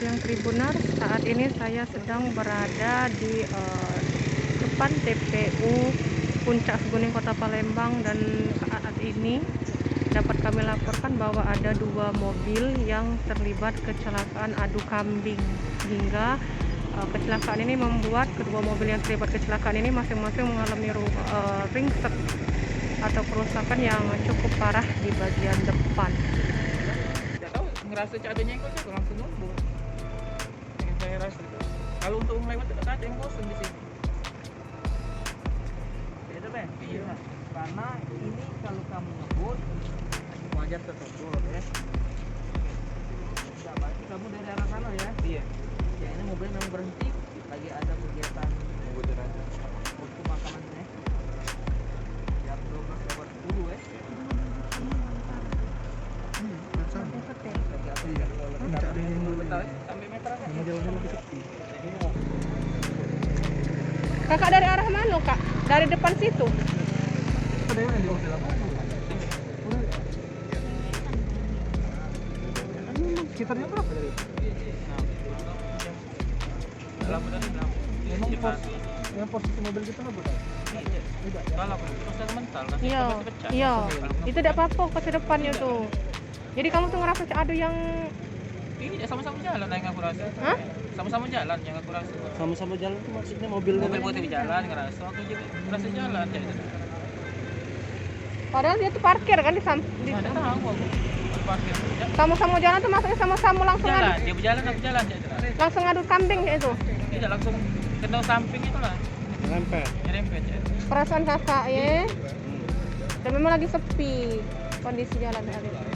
siang Tribuners, saat ini saya sedang berada di depan TPU Puncak Seguning Kota Palembang, dan saat ini dapat kami laporkan bahwa ada 2 mobil yang terlibat kecelakaan adu kambing, hingga kecelakaan ini membuat kedua mobil yang terlibat kecelakaan ini masing-masing mengalami ringsek atau kerusakan yang cukup parah di bagian depan. Ngerasa adanya yang kosong langsung nunggu. Yang saya rasa itu. Kalau untuk melewat tidak ada yang kosong di sini. Beda Ben? Iya. Karena ini kalau kamu ngebut wajar tertegur ya. Tidak berarti kamu dari arah sana ya? Iya. Ya ini mobil memang berhenti lagi ada kegiatan waktu makanan ya. Jam 12:10 ya. Kakak dari arah mana, Kak? Dari depan situ? Sekitarnya berapa dari? Yang posisi mobil kita nggak berapa? Kalau proses mental kan Iya, iya. Itu tidak apa-apa ke depannya tuh. Jadi kamu tuh ngerasa adu yang ini sama-sama jalan yang aku rasa. Hah? Sama-sama jalan yang aku rasa. Sama-sama jalan itu maksudnya mobilnya? Mobil putih jalan ngerasa, aku juga ngerasa jalan ya itu. padahal dia tuh parkir kan di Ada tahu aku parkir. sama-sama jalan tuh maksudnya sama-sama langsung Jalan, adu, dia berjalan aku jalan ya. langsung adu kambing itu. Tidak langsung kena samping itu lah. Nyerempet. Nyerempet ya. Perasaan kakak ya. Dan memang lagi sepi kondisi jalan hari ini.